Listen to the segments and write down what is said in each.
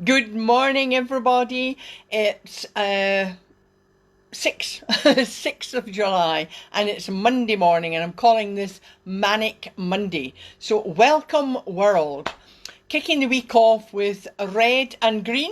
Good morning, everybody. It's 6, 6th of July, and it's Monday morning, and I'm calling this Manic Monday. So, welcome, world. Kicking the week off with red and green.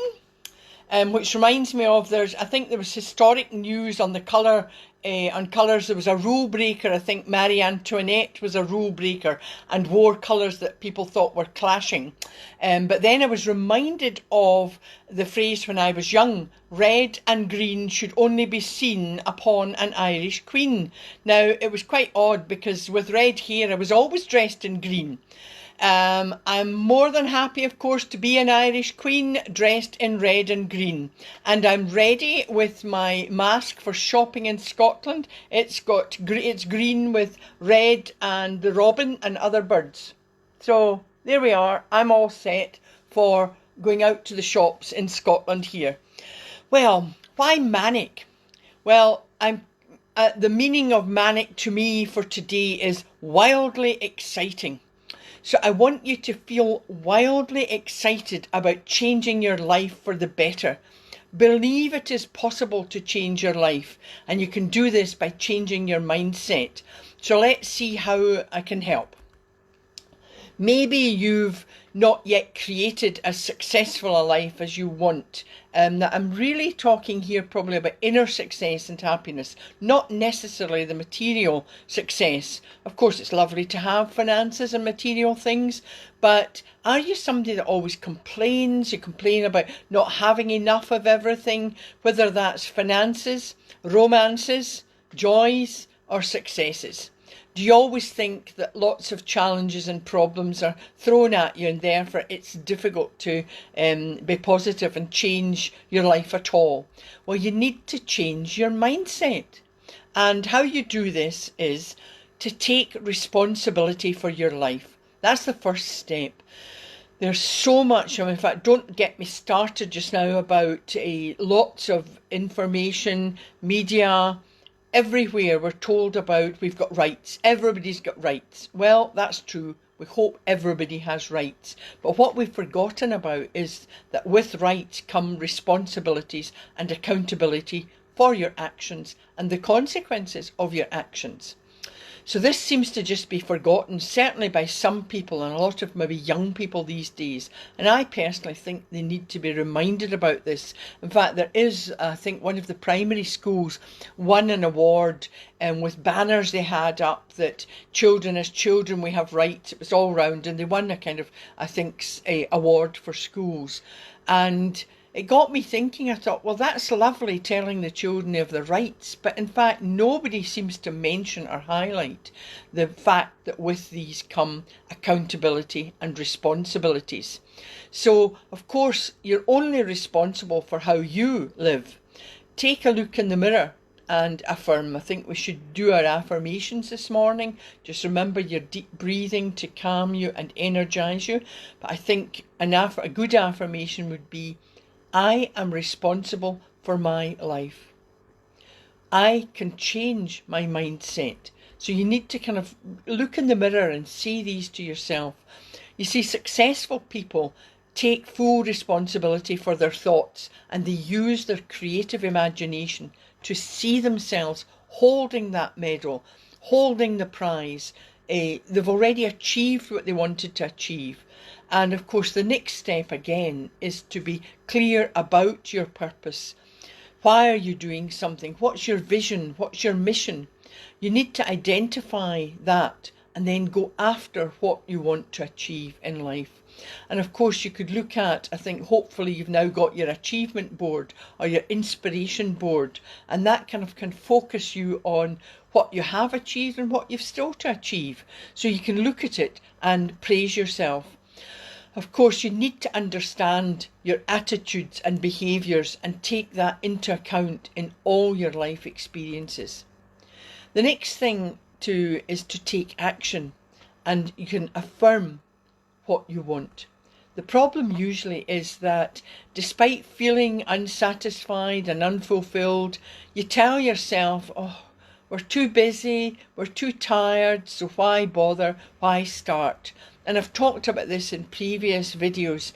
Which reminds me of I think there was historic news on the on colours. There was a rule breaker. I think Marie Antoinette was a rule breaker and wore colours that people thought were clashing. But then I was reminded of the phrase when I was young: red and green should only be seen upon an Irish queen. Now, it was quite odd because with red hair I was always dressed in green. I'm more than happy, of course, to be an Irish queen dressed in red and green. And I'm ready with my mask for shopping in Scotland. It's green with red and the robin and other birds. So there we are. I'm all set for going out to the shops in Scotland here. Well, why manic? Well, the meaning of manic to me for today is wildly exciting. So I want you to feel wildly excited about changing your life for the better. Believe it is possible to change your life, and you can do this by changing your mindset. So let's see how I can help. Maybe you've not yet created as successful a life as you want. I'm really talking here probably about inner success and happiness, not necessarily the material success. Of course, it's lovely to have finances and material things, but are you somebody that always complains? You complain about not having enough of everything, whether that's finances, romances, joys, or successes? Do you always think that lots of challenges and problems are thrown at you and therefore it's difficult to be positive and change your life at all? Well, you need to change your mindset. And how you do this is to take responsibility for your life. That's the first step. There's so much, in fact, don't get me started just now about lots of information, media. Everywhere we're told about we've got rights. Everybody's got rights. Well, that's true. We hope everybody has rights. But what we've forgotten about is that with rights come responsibilities and accountability for your actions and the consequences of your actions. So this seems to just be forgotten, certainly by some people and a lot of maybe young people these days. And I personally think they need to be reminded about this. In fact, there is, I think, one of the primary schools won an award with banners they had up that children as children we have rights. It was all round, and they won a kind of, I think, a award for schools. And it got me thinking. I thought, well, that's lovely telling the children of their rights, but in fact nobody seems to mention or highlight the fact that with these come accountability and responsibilities. So of course you're only responsible for how you live. Take a look in the mirror and affirm. I think we should do our affirmations this morning. Just remember your deep breathing to calm you and energize you. But I think a good affirmation would be, I am responsible for my life. I can change my mindset. So you need to kind of look in the mirror and say these to yourself. You see, successful people take full responsibility for their thoughts and they use their creative imagination to see themselves holding that medal, holding the prize. They've already achieved what they wanted to achieve. And of course, the next step again is to be clear about your purpose. Why are you doing something? What's your vision? What's your mission? You need to identify that and then go after what you want to achieve in life. And of course, you could look at, I think, hopefully you've now got your achievement board or your inspiration board, and that kind of can focus you on what you have achieved and what you've still to achieve. So you can look at it and praise yourself. Of course, you need to understand your attitudes and behaviours and take that into account in all your life experiences. The next thing is to take action, and you can affirm what you want. The problem usually is that despite feeling unsatisfied and unfulfilled, you tell yourself, oh, we're too busy, we're too tired, so why bother, why start? And I've talked about this in previous videos.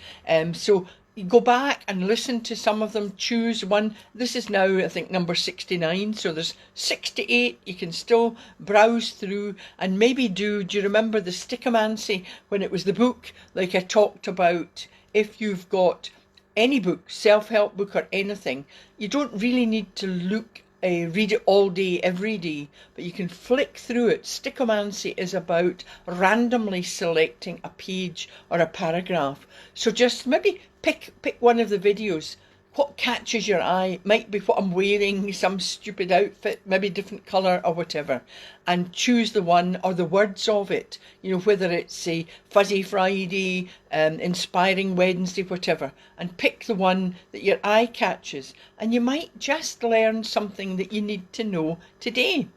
So you go back and listen to some of them, choose one. This is now, I think, number 69, so there's 68 you can still browse through and maybe do you remember the Stickomancy when it was the book, like I talked about? If you've got any book, self-help book or anything, you don't really need to read it all day, every day, but you can flick through it. Stickomancy is about randomly selecting a page or a paragraph. So just maybe pick one of the videos. What catches your eye might be what I'm wearing, some stupid outfit, maybe different colour or whatever, and choose the one or the words of it, you know, whether it's a Fuzzy Friday, Inspiring Wednesday, whatever, and pick the one that your eye catches, and you might just learn something that you need to know today.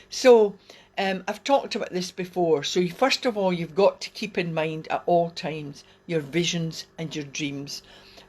So I've talked about this before. So first of all, you've got to keep in mind at all times your visions and your dreams.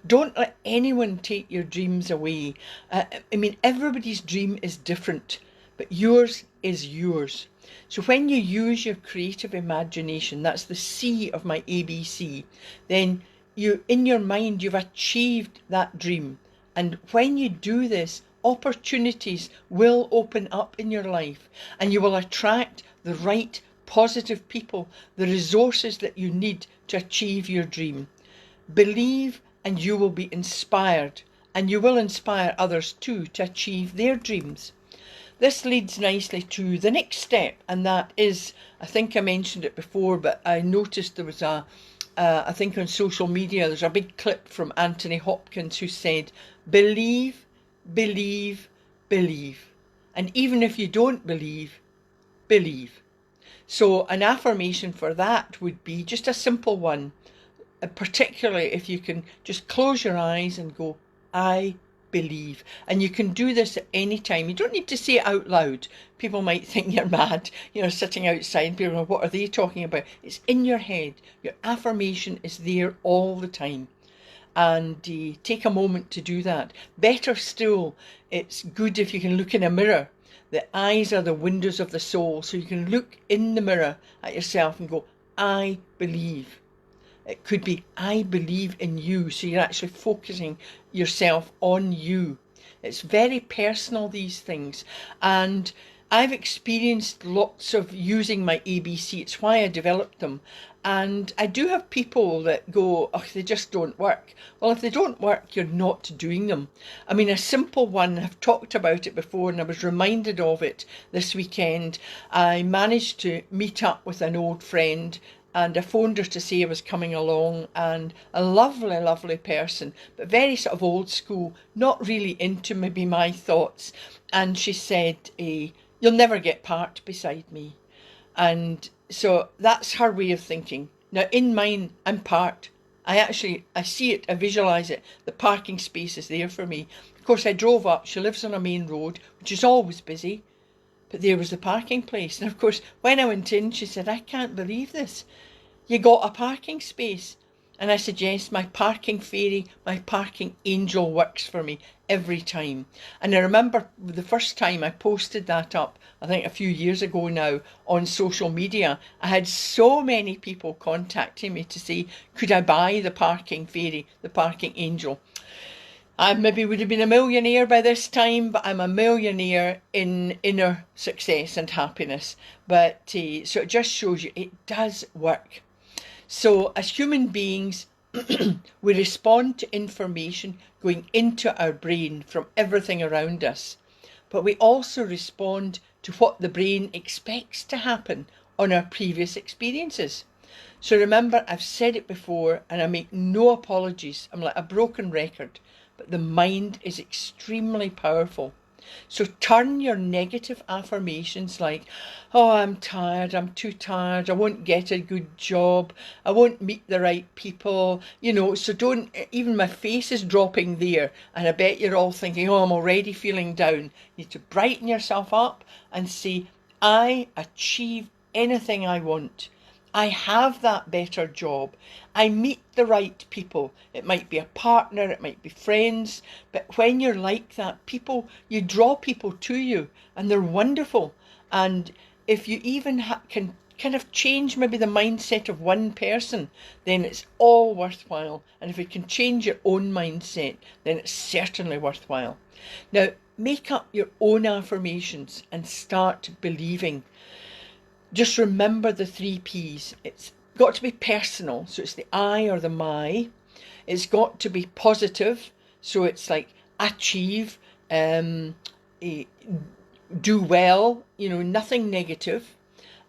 Don't let anyone take your dreams away. I mean, everybody's dream is different, but yours is yours. So when you use your creative imagination, that's the C of my ABC, then in your mind, you've achieved that dream. And when you do this, opportunities will open up in your life and you will attract the right positive people, the resources that you need to achieve your dream. Believe and you will be inspired, and you will inspire others too to achieve their dreams. This leads nicely to the next step, and that is, I think I mentioned it before, but I noticed there was I think on social media, there's a big clip from Anthony Hopkins who said, believe, believe, believe. And even if you don't believe, believe. So an affirmation for that would be just a simple one. Particularly if you can just close your eyes and go, I believe. And you can do this at any time. You don't need to say it out loud. People might think you're mad, sitting outside and people go, what are they talking about? It's in your head. Your affirmation is there all the time. And take a moment to do that. Better still, it's good if you can look in a mirror. The eyes are the windows of the soul. So you can look in the mirror at yourself and go, I believe. It could be, I believe in you. So you're actually focusing yourself on you. It's very personal, these things. And I've experienced lots of using my ABC. It's why I developed them. And I do have people that go, oh, they just don't work. Well, if they don't work, you're not doing them. I mean, a simple one, I've talked about it before and I was reminded of it this weekend. I managed to meet up with an old friend and I phoned her to say I was coming along, and a lovely, lovely person, but very sort of old school, not really into maybe my thoughts. And she said, you'll never get parked beside me. And so that's her way of thinking. Now in mine, I'm parked. I see it, I visualise it. The parking space is there for me. Of course, I drove up. She lives on a main road, which is always busy. But there was the parking place. And of course, when I went in, she said, I can't believe this. You got a parking space. And I said, yes, my parking fairy, my parking angel works for me every time. And I remember the first time I posted that up, I think a few years ago now, on social media, I had so many people contacting me to say, could I buy the parking fairy, the parking angel? I maybe would have been a millionaire by this time, but I'm a millionaire in inner success and happiness. But so it just shows you it does work. So as human beings, we respond to information going into our brain from everything around us. But we also respond to what the brain expects to happen on our previous experiences. So remember, I've said it before and I make no apologies. I'm like a broken record. But the mind is extremely powerful. So turn your negative affirmations like, oh, I'm tired, I'm too tired, I won't get a good job, I won't meet the right people, so don't, even my face is dropping there, and I bet you're all thinking, oh, I'm already feeling down. You need to brighten yourself up and say, I achieve anything I want. I have that better job. I meet the right people. It might be a partner, it might be friends, but when you're like that, you draw people to you and they're wonderful. And if you even can kind of change maybe the mindset of one person, then it's all worthwhile. And if it can change your own mindset, then it's certainly worthwhile. Now, make up your own affirmations and start believing. Just remember the 3 Ps. It's got to be personal, so it's the I or the my. It's got to be positive, so it's like achieve, do well, nothing negative.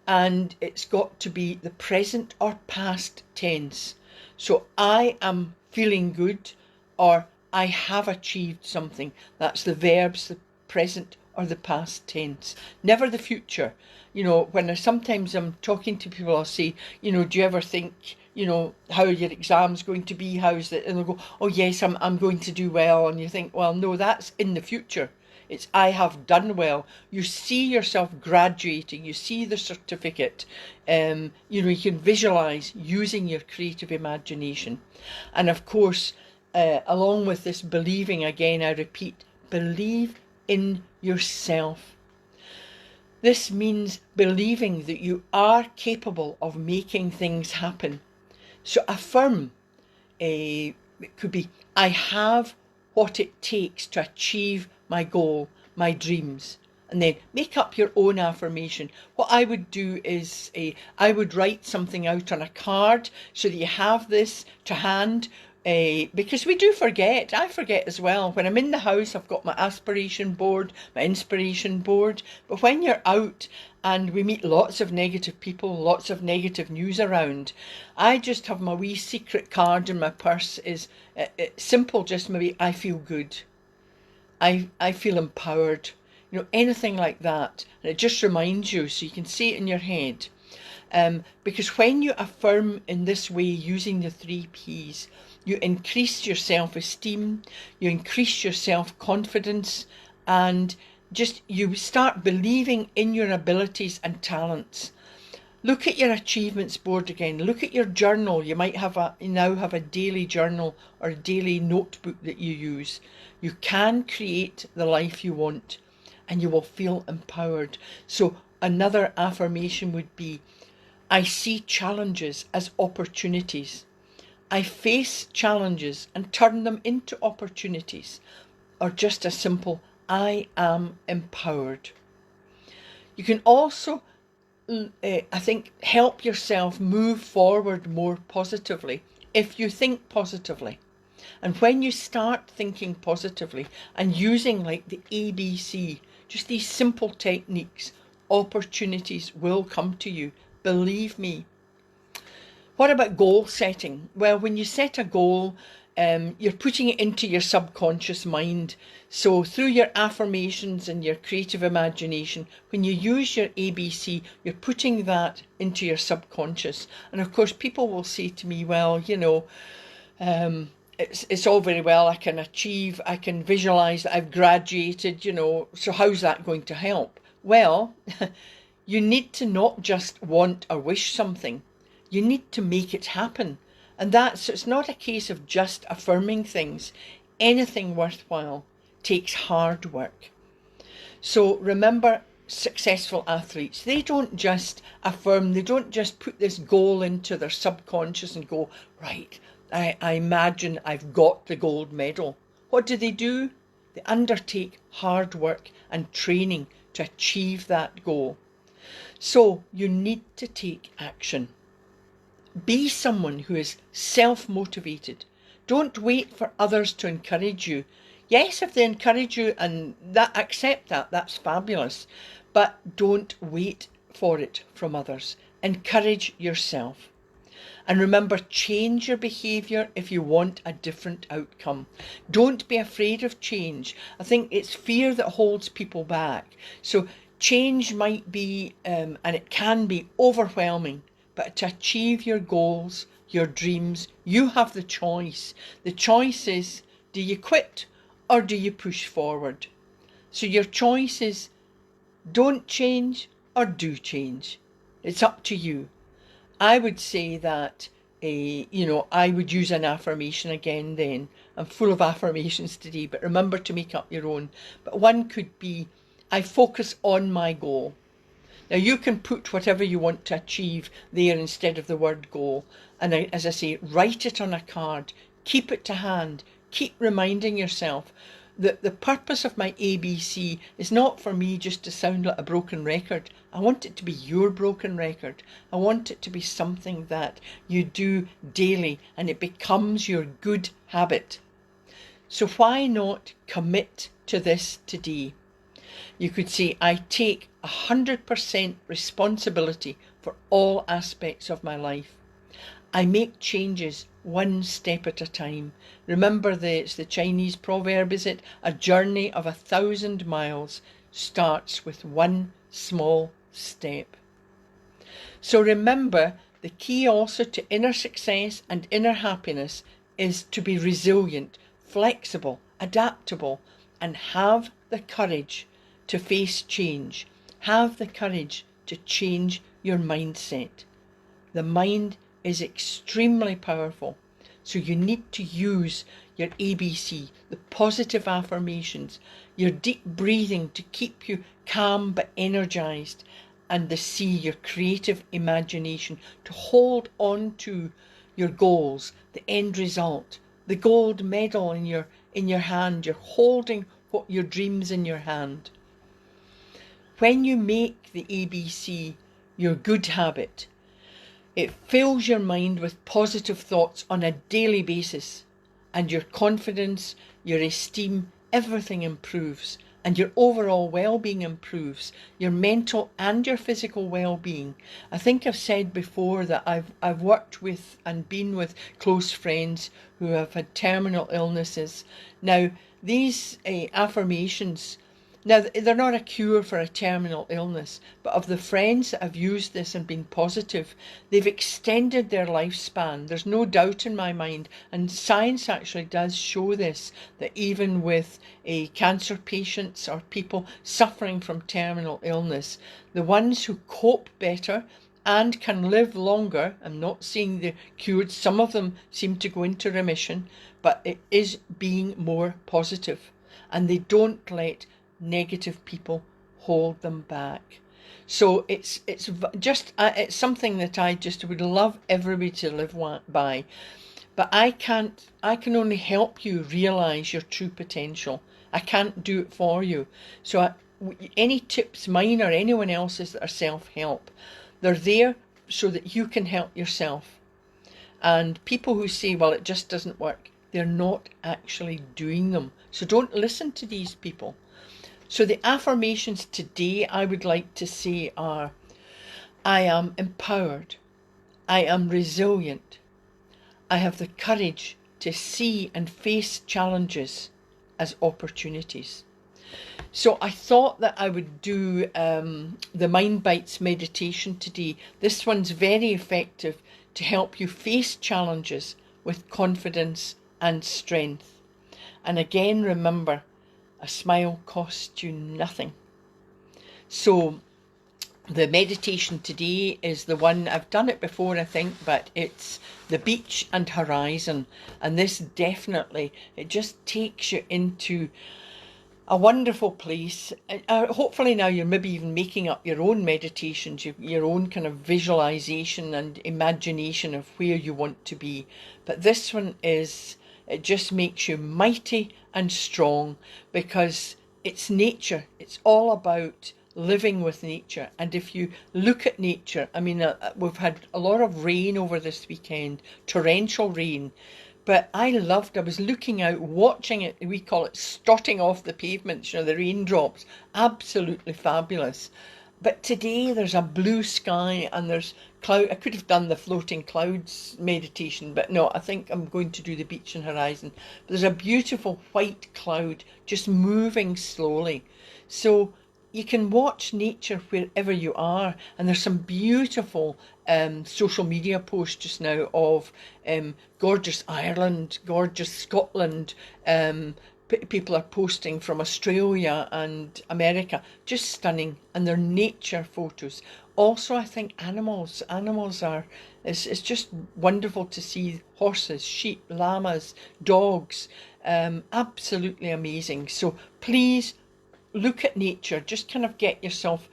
And it's got to be the present or past tense. So I am feeling good, or I have achieved something. That's the verbs, the present or the past tense. Never the future. When sometimes I'm talking to people, I'll say, do you ever think, how your exam's going to be? How's it? And they'll go, oh yes, I'm going to do well. And you think, well, no, that's in the future. It's I have done well. You see yourself graduating. You see the certificate. You can visualise using your creative imagination. And of course, along with this believing, again, I repeat, believe in yourself. This means believing that you are capable of making things happen. So affirm. It could be, I have what it takes to achieve my goal, my dreams. And then make up your own affirmation. What I would do is I would write something out on a card so that you have this to hand. Because we do forget. I forget as well. When I'm in the house, I've got my aspiration board, my inspiration board. But when you're out and we meet lots of negative people, lots of negative news around, I just have my wee secret card in my purse. Is simple, just maybe I feel good. I feel empowered. Anything like that. And it just reminds you, so you can see it in your head. Because when you affirm in this way, using the 3 Ps, you increase your self-esteem, you increase your self-confidence, and just you start believing in your abilities and talents. Look at your achievements board again. Look at your journal. You might now have a daily journal or a daily notebook that you use. You can create the life you want, and you will feel empowered. So another affirmation would be, I see challenges as opportunities. I face challenges and turn them into opportunities. Or just a simple, I am empowered. You can also, I think, help yourself move forward more positively if you think positively. And when you start thinking positively and using like the ABC, just these simple techniques, opportunities will come to you. Believe me. What about goal setting? Well, when you set a goal, you're putting it into your subconscious mind. So through your affirmations and your creative imagination, when you use your ABC, you're putting that into your subconscious. And of course, people will say to me, well, it's all very well, I can achieve, I can visualise that I've graduated, so how's that going to help? Well, you need to not just want or wish something. You need to make it happen. And it's not a case of just affirming things. Anything worthwhile takes hard work. So remember, successful athletes, they don't just affirm, they don't just put this goal into their subconscious and go, right, I imagine I've got the gold medal. What do? They undertake hard work and training to achieve that goal. So you need to take action. Be someone who is self-motivated. Don't wait for others to encourage you. Yes, if they encourage you and accept that, that's fabulous. But don't wait for it from others. Encourage yourself. And remember, change your behaviour if you want a different outcome. Don't be afraid of change. I think it's fear that holds people back. So change might be, and it can be overwhelming. But to achieve your goals, your dreams, you have the choice. The choice is, do you quit or do you push forward? So your choice is, don't change or do change. It's up to you. I would say that, I would use an affirmation again then. I'm full of affirmations today, but remember to make up your own. But one could be, I focus on my goal. Now you can put whatever you want to achieve there instead of the word goal. And as I say, write it on a card, keep it to hand, keep reminding yourself that the purpose of my ABC is not for me just to sound like a broken record. I want it to be your broken record. I want it to be something that you do daily and it becomes your good habit. So why not commit to this today? You could say, I take 100% responsibility for all aspects of my life. I make changes one step at a time. Remember, it's the Chinese proverb, is it? A journey of 1,000 miles starts with one small step. So remember, the key also to inner success and inner happiness is to be resilient, flexible, adaptable, and have the courage to face change. Have the courage to change your mindset. The mind is extremely powerful. So you need to use your ABC, the positive affirmations, your deep breathing to keep you calm but energized, and the C, your creative imagination, to hold on to your goals, the end result, the gold medal in your hand. You're holding your dreams in your hand. When you make the ABC your good habit, it fills your mind with positive thoughts on a daily basis, and your confidence, your esteem, everything improves, and your overall well-being improves, your mental and your physical well-being. I think I've said before that I've worked with and been with close friends who have had terminal illnesses. Now, these affirmations, now, they're not a cure for a terminal illness, but of the friends that have used this and been positive, they've extended their lifespan. There's no doubt in my mind, and science actually does show this, that even with cancer patients or people suffering from terminal illness, the ones who cope better and can live longer, I'm not saying they're cured, some of them seem to go into remission, but it is being more positive, and they don't let negative people hold them back. So it's something that I just would love everybody to live by. But I can only help you realize your true potential. I can't do it for you. So any tips, mine or anyone else's, that are self-help, they're there so that you can help yourself. And people who say, well, it just doesn't work, they're not actually doing them. So don't listen to these people. So the affirmations today I would like to say are, I am empowered, I am resilient, I have the courage to see and face challenges as opportunities. So I thought that I would do the Mind Bites meditation today. This one's very effective to help you face challenges with confidence and strength. And again, remember, a smile costs you nothing. So the meditation today is the one, I've done it before I think, but it's the beach and horizon. And this definitely, it just takes you into a wonderful place. Hopefully now you're maybe even making up your own meditations, your own kind of visualization and imagination of where you want to be. But this one is, it just makes you mighty and strong, because it's nature. It's all about living with nature. And if you look at nature, I mean, we've had a lot of rain over this weekend, torrential rain. But I was looking out, watching it, we call it stotting off the pavements, the raindrops, absolutely fabulous. But today there's a blue sky and there's cloud. I could have done the floating clouds meditation, but no, I think I'm going to do the beach and horizon. But there's a beautiful white cloud just moving slowly. So you can watch nature wherever you are, and there's some beautiful social media posts just now of gorgeous Ireland, gorgeous Scotland. People are posting from Australia and America, just stunning, and they're nature photos. Also, I think animals are, it's just wonderful to see horses, sheep, llamas, dogs, absolutely amazing. So please look at nature, just kind of get yourself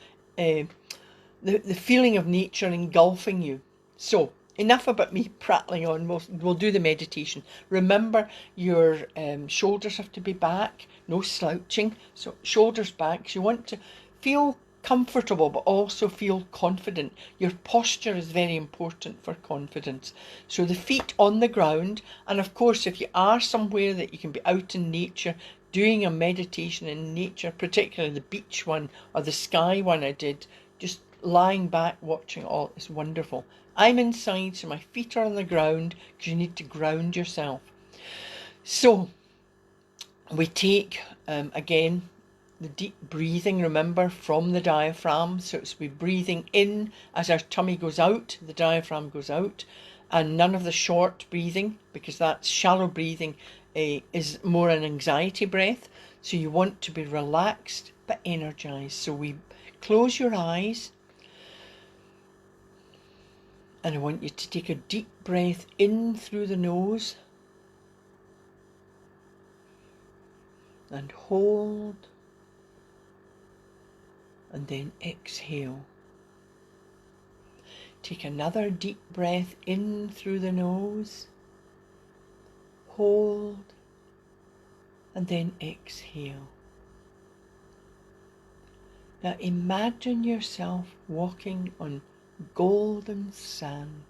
the feeling of nature engulfing you. So, enough about me prattling on. We'll do the meditation. Remember, your shoulders have to be back, no slouching. So shoulders back. So you want to feel comfortable but also feel confident. Your posture is very important for confidence. So the feet on the ground, and of course if you are somewhere that you can be out in nature doing a meditation in nature, particularly the beach one or the sky one I did, just lying back watching it all is wonderful. I'm inside, so my feet are on the ground because you need to ground yourself. So we take again the deep breathing, remember, from the diaphragm. So it's we breathing in as our tummy goes out, the diaphragm goes out, and none of the short breathing, because that's shallow breathing is more an anxiety breath. So you want to be relaxed but energized. So we close your eyes, and I want you to take a deep breath in through the nose and hold, and then exhale. Take another deep breath in through the nose, hold, and then exhale. Now imagine yourself walking on golden sand,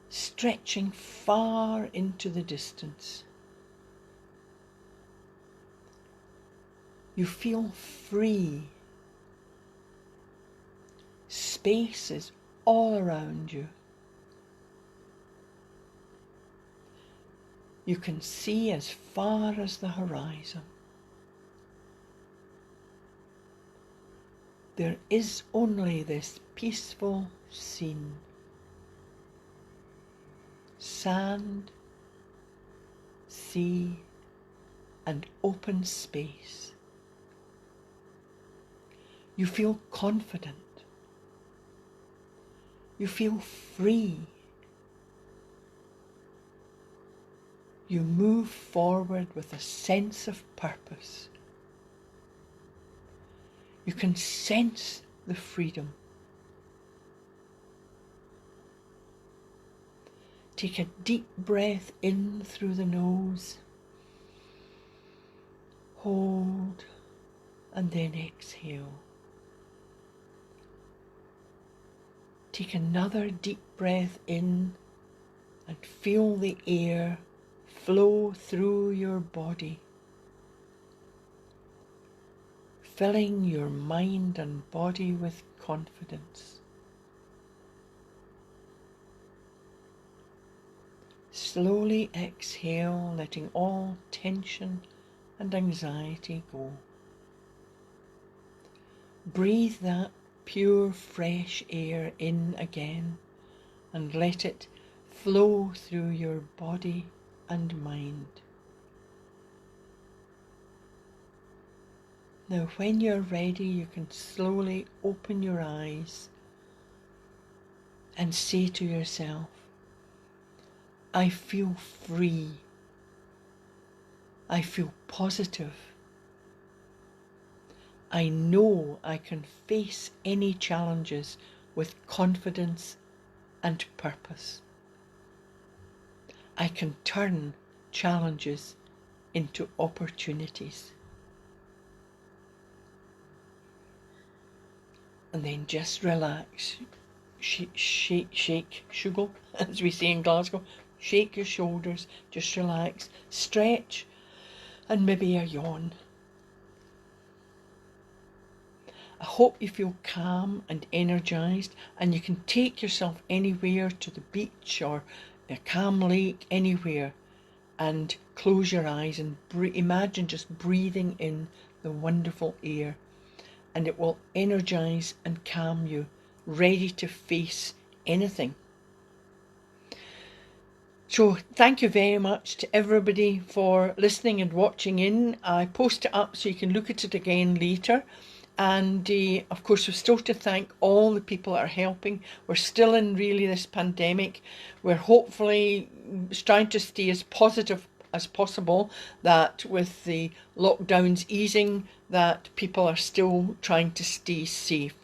stretching far into the distance. You feel free. Space is all around you. You can see as far as the horizon. There is only this peaceful scene. Sand, sea, and open space. You feel confident. You feel free. You move forward with a sense of purpose. You can sense the freedom. Take a deep breath in through the nose. Hold, and then exhale. Take another deep breath in and feel the air flow through your body, filling your mind and body with confidence. Slowly exhale, letting all tension and anxiety go. Breathe that pure, fresh air in again and let it flow through your body and mind. Now, when you're ready, you can slowly open your eyes and say to yourself, I feel free. I feel positive. I know I can face any challenges with confidence and purpose. I can turn challenges into opportunities. And then just relax. Shake, sugar, as we say in Glasgow. Shake your shoulders, just relax, stretch, and maybe a yawn. I hope you feel calm and energised, and you can take yourself anywhere, to the beach or a calm lake, anywhere, and close your eyes and imagine just breathing in the wonderful air, and it will energise and calm you, ready to face anything. So thank you very much to everybody for listening and watching in. I post it up so you can look at it again later. And of course, we're still to thank all the people that are helping. We're still in really this pandemic. We're hopefully trying to stay as positive as possible that with the lockdowns easing, that people are still trying to stay safe.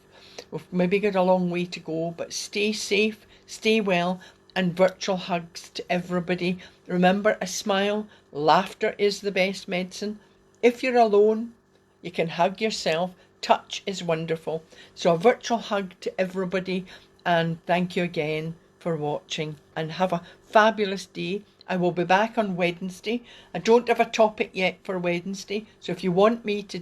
We've maybe got a long way to go, but stay safe, stay well, and virtual hugs to everybody. Remember, a smile, laughter is the best medicine. If you're alone, you can hug yourself. Touch is wonderful. So a virtual hug to everybody, and thank you again for watching, and have a fabulous day. I will be back on Wednesday. I don't have a topic yet for Wednesday, so if you want me to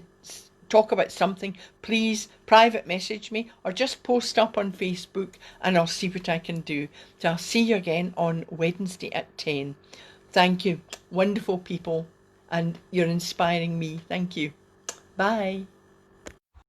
talk about something, please private message me or just post up on Facebook and I'll see what I can do. So I'll see you again on Wednesday at 10. Thank you, wonderful people, and you're inspiring me. Thank you. Bye.